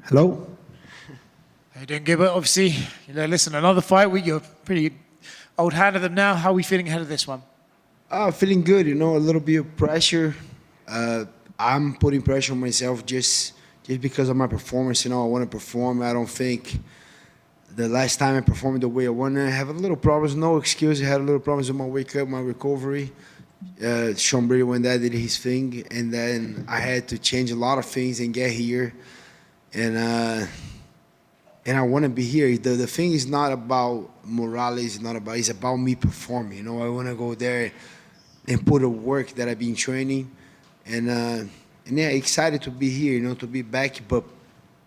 Hello? How you doing, Gilbert? Obviously, listen, another fight week. You're pretty old hand of them now. How are we feeling ahead of this one? Feeling good, a little bit of pressure. I'm putting pressure on myself just because of my performance. I want to perform. I don't think the last time I performed the way I wanted, I have a little problems, no excuse. I had a little problems with my wake up, my recovery. Sean Brady went there, did his thing, and then I had to change a lot of things and get here. And I want to be here. The thing is not about Morales, it's about me performing. I want to go there and put the work that I've been training, and yeah, excited to be here. To be back, but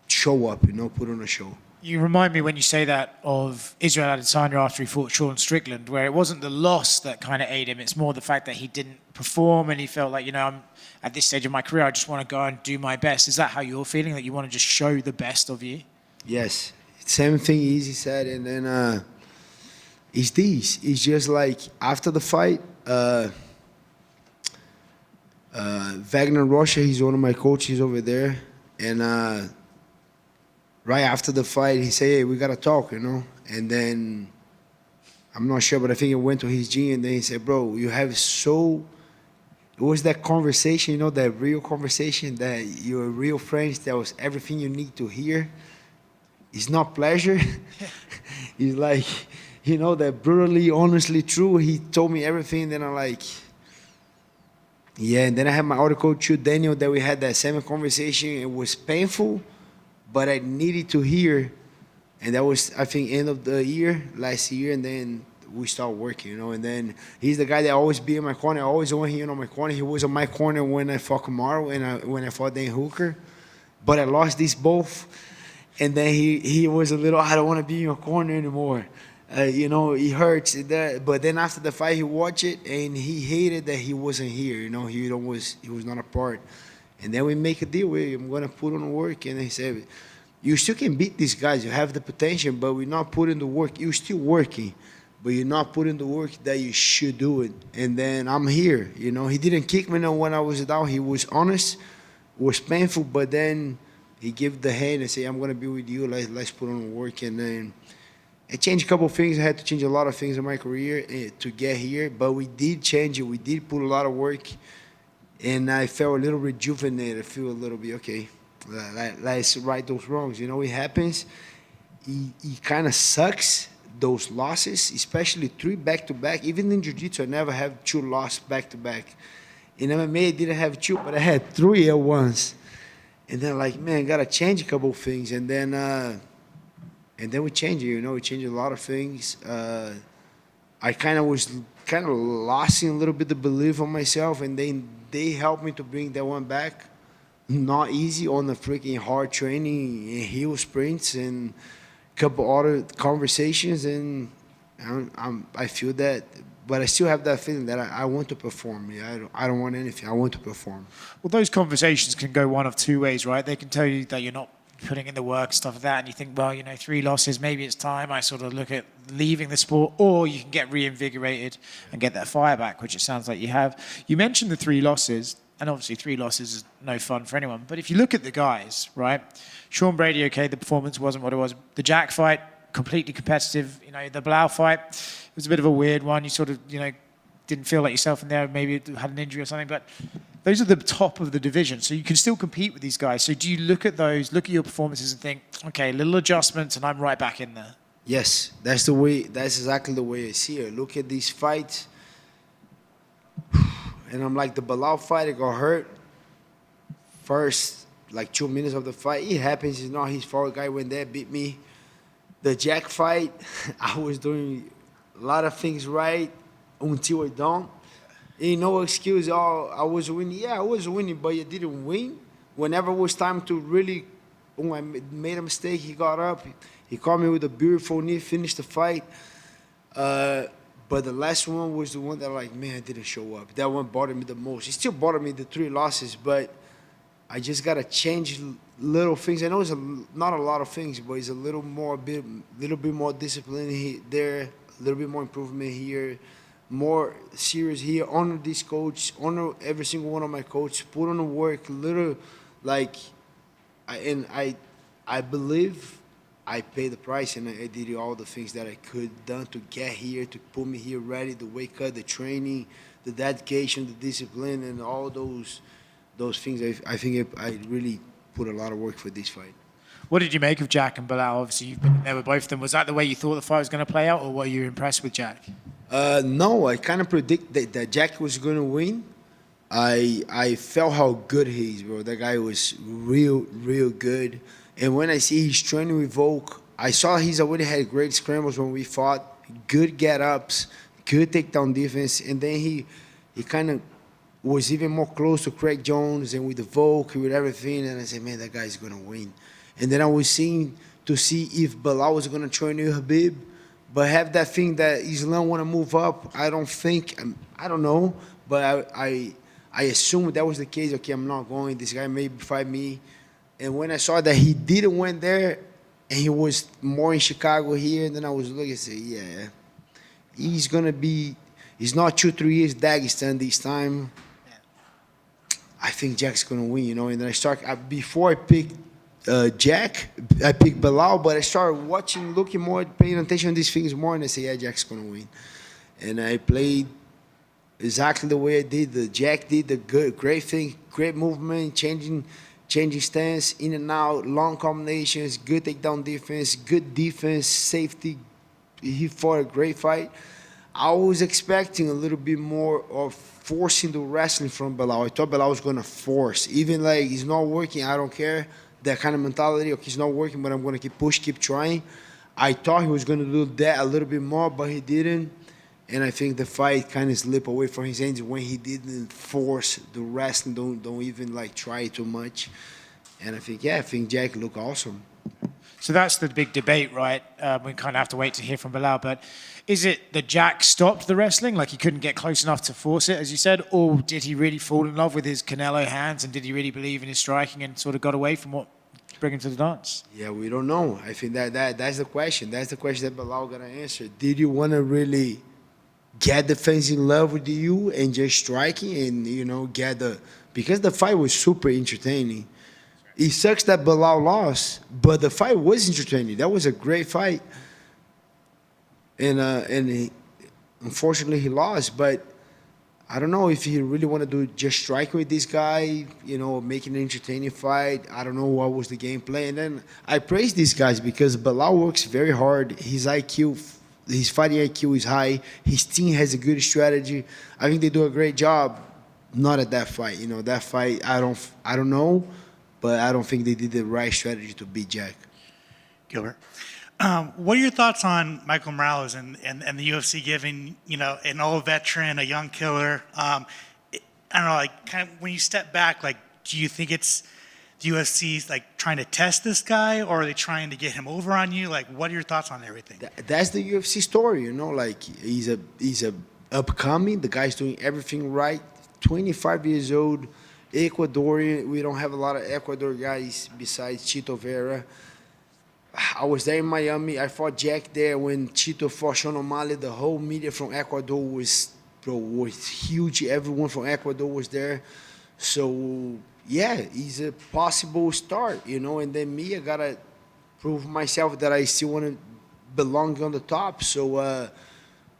show up. Put on a show. You remind me when you say that of Israel Adesanya after he fought Sean Strickland, where it wasn't the loss that kind of ate him. It's more the fact that he didn't perform and he felt like, I'm at this stage of my career, I just want to go and do my best. Is that how you're feeling, that you want to just show the best of you? Yes, same thing Easy said, and then it's this. It's just like after the fight, Wagner Rocha, he's one of my coaches over there, and right after the fight, he said, "Hey, we gotta talk," And then I'm not sure, but I think he went to his gym, and then he said, "Bro, you have so." It was that conversation, that real conversation that you're real friends. That was everything you need to hear. It's not pleasure. It's like, that brutally, honestly true. He told me everything. Then I'm like, yeah. And then I had my other coach, Daniel, that we had that same conversation. It was painful, but I needed to hear. And that was, I think, end of the year, last year. And then we start working, And then he's the guy that always be in my corner. I always want him on my corner. He was on my corner when I fought Kamaru and when I fought Dan Hooker. But I lost these both. And then he was a little, I don't want to be in your corner anymore. He hurts. But then after the fight, he watched it, and he hated that he wasn't here. He was not a part. And then we make a deal with him. I'm going to put on the work. And he said, you still can beat these guys. You have the potential, but we're not putting the work. You're still working, but you're not putting the work that you should do it. And then I'm here. He didn't kick me when I was down. He was honest. It was painful, but then he gave the hand and said, I'm going to be with you. Let's put on the work. And then I changed a couple of things. I had to change a lot of things in my career to get here. But we did change it. We did put a lot of work. And I felt a little rejuvenated. I feel a little bit, okay, let's right those wrongs. It happens. It kind of sucks, those losses, especially 3 back-to-back. Even in Jiu-Jitsu, I never have 2 losses back-to-back. In MMA, I didn't have 2, but I had 3 at once. And then, man, gotta change a couple of things, and then we change it. We change a lot of things. I was lost in a little bit of belief on myself, and then they helped me to bring that one back. Not easy on the freaking hard training and heel sprints and a couple other conversations, and I feel that. But I still have that feeling that I want to perform. I don't want anything. I want to perform. Well, those conversations can go one of 2 ways, right? They can tell you that you're not putting in the work, stuff like that, and you think, well, 3 losses, maybe it's time. I sort of look at leaving the sport, or you can get reinvigorated and get that fire back, which it sounds like you have. You mentioned the 3 losses, and obviously 3 losses is no fun for anyone. But if you look at the guys, right? Sean Brady, okay, the performance wasn't what it was. The Jack fight, completely competitive. The Blau fight, it was a bit of a weird one. You sort of, didn't feel like yourself in there. Maybe had an injury or something. But those are the top of the division, so you can still compete with these guys. So do you look at your performances and think, okay, little adjustments, and I'm right back in there? Yes, that's the way. That's exactly the way I see it. Look at these fights, and I'm like, the Bilal fight, I got hurt. First, 2 minutes of the fight, it happens. It's not his fault. Guy went there, beat me. The Jack fight, I was doing a lot of things right until I don't. Ain't no excuse. Oh, I was winning. Yeah, I was winning, but you didn't win. Whenever it was time to really, when I made a mistake, he got up. He caught me with a beautiful knee, finished the fight. But the last one was the one that, man, I didn't show up. That one bothered me the most. It still bothered me, the 3 losses, but I just got to change little things. I know it's not a lot of things, but it's a little bit more discipline there, a little bit more improvement here, more serious here. Honor this coach, honor every single one of my coaches, put on the work, I I believe I paid the price and I did all the things that I could done to get here, to put me here ready, the weight cut, the training, the dedication, the discipline, and all those things. I think I really put a lot of work for this fight. What did you make of Jack and Bilal? Obviously, you've been there with both of them. Was that the way you thought the fight was going to play out, or were you impressed with Jack? No, I kind of predicted that Jack was going to win. I felt how good he is, bro. That guy was real good. And when I see he's training with Volk, I saw he's already had great scrambles when we fought, good get-ups, good takedown defense, and then he kind of was even more close to Craig Jones and with the Volk, with everything, and I said, man, that guy's going to win. And then I was seeing to see if Bilal was going to train with Habib, but have that thing that Islam want to move up. I don't think, I don't know, but I assumed that was the case. Okay, I'm not going. This guy may fight me. And when I saw that he didn't went there, and he was more in Chicago here, and then I was looking and say, yeah, he's going to be, he's not 2-3 years Dagestan this time. I think Jack's going to win, you know. And then before I picked Jack, I picked Bilal, but I started watching, looking more, paying attention to these things more, and I said, yeah, Jack's going to win. And I played exactly the way I did. Jack did the great thing, great movement, changing stance, in and out, long combinations, good takedown defense, safety. He fought a great fight. I was expecting a little bit more of forcing the wrestling from Bilal. I thought Bilal was going to force. Even like, he's not working, I don't care. That kind of mentality, okay, he's not working, but I'm going to keep trying. I thought he was going to do that a little bit more, but he didn't. And I think the fight kind of slipped away from his hands when he didn't force the wrestling, don't even like try too much. And I think Jack looked awesome. So that's the big debate, right? We kind of have to wait to hear from Bilal. But is it that Jack stopped the wrestling, like he couldn't get close enough to force it, as you said, or did he really fall in love with his Canelo hands, and did he really believe in his striking and sort of got away from what bring him to the dance? Yeah, we don't know. I think that's the question. That's the question that Bilal gonna answer. Did you want to really get the fans in love with you and just striking and, you know, because the fight was super entertaining. It sucks that Bilal lost, but the fight was entertaining. That was a great fight. And unfortunately he lost, but I don't know if he really want to do just striking with this guy, you know, making an entertaining fight. I don't know what was the game plan. And then I praise these guys because Bilal works very hard. His fighting IQ is high. His team has a good strategy. I think they do a great job. Not at that fight, you know. That fight, I don't know, but I don't think they did the right strategy to beat Jack. Gilbert, what are your thoughts on Michael Morales and the UFC giving, you know, an old veteran, a young killer? I don't know, like, kind of when you step back, like, do you think it's the UFC's like trying to test this guy, or are they trying to get him over on you? Like, what are your thoughts on everything? That's the UFC story, you know. Like, he's a upcoming. The guy's doing everything right. 25 years old, Ecuadorian. We don't have a lot of Ecuador guys besides Chito Vera. I was there in Miami. I fought Jack there when Chito fought Sean O'Malley. The whole media from Ecuador was huge. Everyone from Ecuador was there. So, yeah, he's a possible start, you know. And then me, I got to prove myself that I still want to belong on the top. So,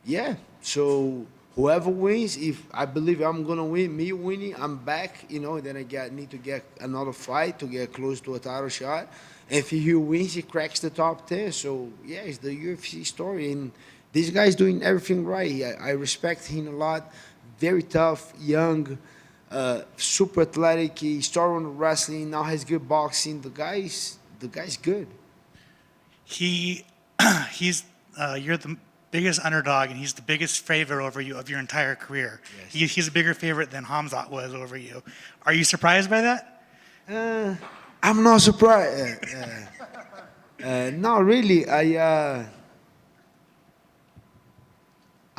yeah. So, whoever wins, if I believe I'm going to win, me winning, I'm back, you know. Then I need to get another fight to get close to a title shot. If he wins, he cracks the top 10. So, yeah, it's the UFC story. And this guy's doing everything right. I respect him a lot. Very tough, young, super athletic. He started on wrestling, now has good boxing. The guy's good. He's you're the biggest underdog, and he's the biggest favorite over you of your entire career. Yes. He's a bigger favorite than Hamzat was over you. Are you surprised by that? I'm not surprised. Not really. I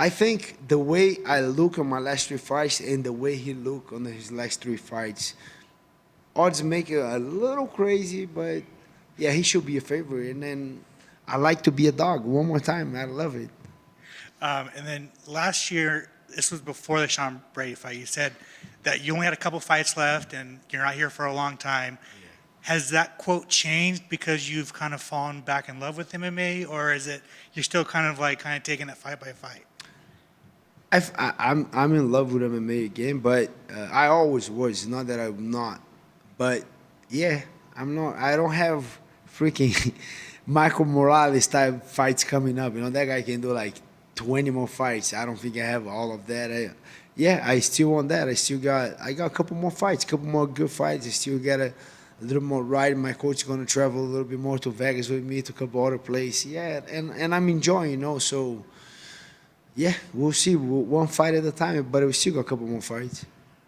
think the way I look on my last 3 fights and the way he looked on his last 3 fights, odds make it a little crazy, but yeah, he should be a favorite. And then I like to be a dog. One more time, I love it. And then last year, this was before the Sean Brady fight, you said that you only had a couple fights left and you're not here for a long time. Has that quote changed because you've kind of fallen back in love with MMA, or is it you're still kind of taking it fight by fight? I'm in love with MMA again, but I always was. It's not that I'm not, but yeah, I'm not. I don't have freaking Michael Morales type fights coming up. You know, that guy can do like 20 more fights. I don't think I have all of that. I still want that. I got a couple more fights, a couple more good fights. I still got a little more ride. My coach is gonna travel a little bit more to Vegas with me, to a couple other places. Yeah, and I'm enjoying, you know. So yeah, we'll see. One fight at a time, but we still got a couple more fights.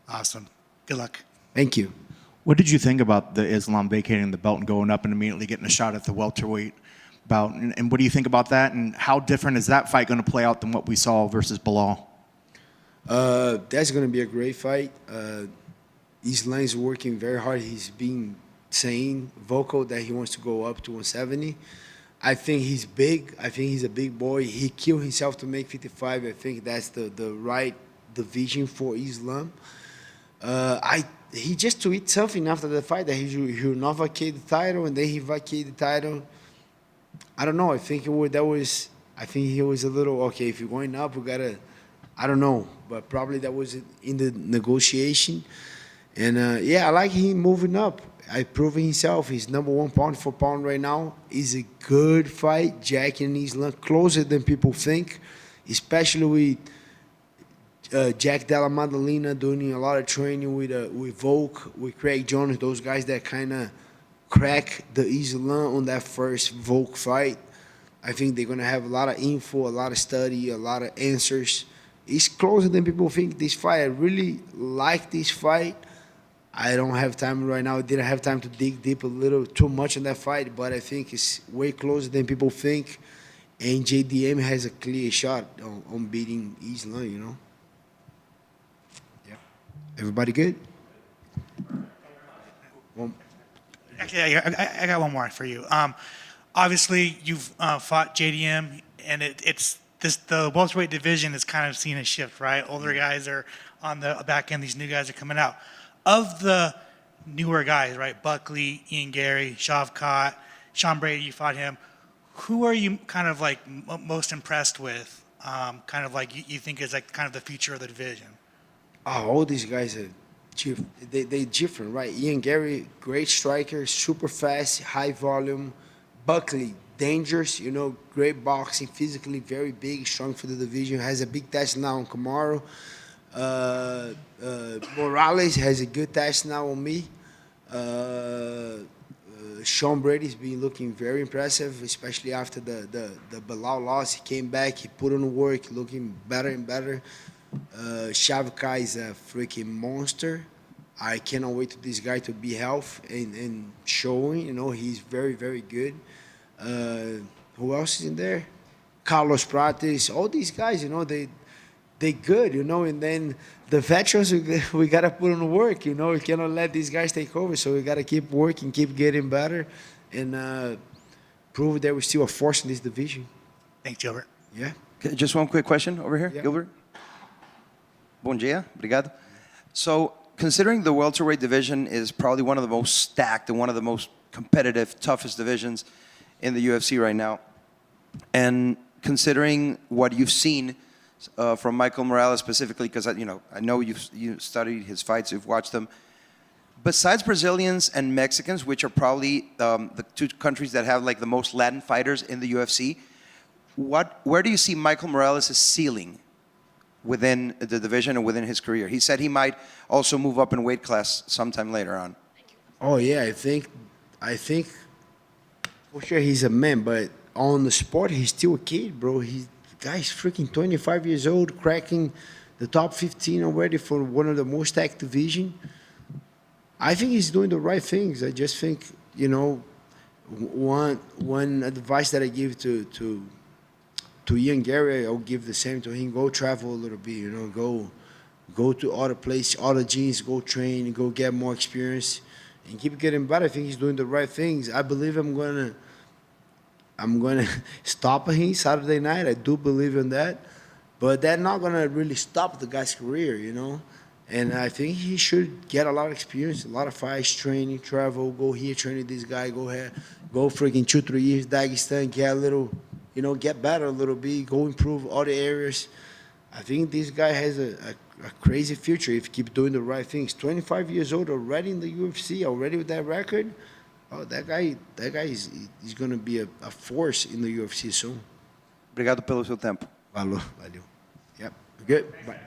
Awesome. Good luck. Thank you. What did you think about the Islam vacating the belt and going up and immediately getting a shot at the welterweight bout? And what do you think about that? And how different is that fight going to play out than what we saw versus Bilal? That's going to be a great fight. Islam's working very hard. He's being saying vocal that he wants to go up to 170. I think he's big. I think he's a big boy. He killed himself to make 55. I think that's the right division for Islam. He just tweeted something after the fight that he will not vacate the title, and then he vacated the title. I don't know. I think he was a little okay. If you're going up, we gotta. I don't know, but probably that was in the negotiation. And I like him moving up. I proving himself. He's number 1 pound for pound right now. It's a good fight. Jack and Islam closer than people think, especially with Jack Della Maddalena doing a lot of training with Volk, with Craig Jones, those guys that kind of crack the Islam on that first Volk fight. I think they're going to have a lot of info, a lot of study, a lot of answers. It's closer than people think, this fight. I really like this fight. I don't have time right now. I didn't have time to dig deep a little too much in that fight, but I think it's way closer than people think. And JDM has a clear shot on beating Islam, you know. Yeah. Everybody good? Actually, I got one more for you. Obviously, you've fought JDM, and the welterweight division has kind of seen a shift, right? Older guys are on the back end; these new guys are coming out. Of the newer guys, right? Buckley, Ian Gary, Shavkat, Sean Brady, you fought him. Who are you kind of like most impressed with? Kind of like you think is like kind of the future of the division? Oh, all these guys are they're different, right? Ian Gary, great striker, super fast, high volume. Buckley, dangerous, you know, great boxing, physically very big, strong for the division, has a big test now on Kamaru. Morales has a good test now on me. Sean Brady's been looking very impressive, especially after the Bilal loss. He came back, he put on the work, looking better and better. Shavkat is a freaking monster. I cannot wait for this guy to be healthy and showing. You know, he's very, very good. Who else is in there? Carlos Prates. All these guys, you know, they good, you know. And then the veterans, we got to put on the work, you know. We cannot let these guys take over. So we got to keep working, keep getting better, and prove that we're still a force in this division. Thanks, Gilbert. Yeah. Okay, just one quick question over here, Yeah. Gilbert. Bom dia, obrigado. So, considering the welterweight division is probably one of the most stacked and one of the most competitive, toughest divisions in the UFC right now, and considering what you've seen from Michael Morales specifically, because I know you studied his fights, you've watched them. Besides Brazilians and Mexicans, which are probably the two countries that have like the most Latin fighters in the UFC, where do you see Michael Morales' ceiling within the division and within his career? He said he might also move up in weight class sometime later on. Oh yeah, I think for sure he's a man, but on the sport he's still a kid, bro. Guy's freaking 25 years old, cracking the top 15 already for one of the most active division. I think he's doing the right things. I just think, you know, one advice that I give to Ian Gary, I'll give the same to him. Go travel a little bit, you know, go to other places, other gyms, go train, go get more experience, and keep getting better. I think he's doing the right things. I believe I'm gonna stop him Saturday night. I do believe in that, but that's not gonna really stop the guy's career, you know. And I think he should get a lot of experience, a lot of fights, training, travel, go here, train with this guy, go here, go freaking 2-3 years, Dagestan, get a little, get better a little bit, go improve other areas. I think this guy has a crazy future if he keep doing the right things. 25 years old, already in the UFC, already with that record. Oh, that guy is going to be a force in the UFC soon. Obrigado pelo seu tempo. Valeu. Yep. Good. Bye.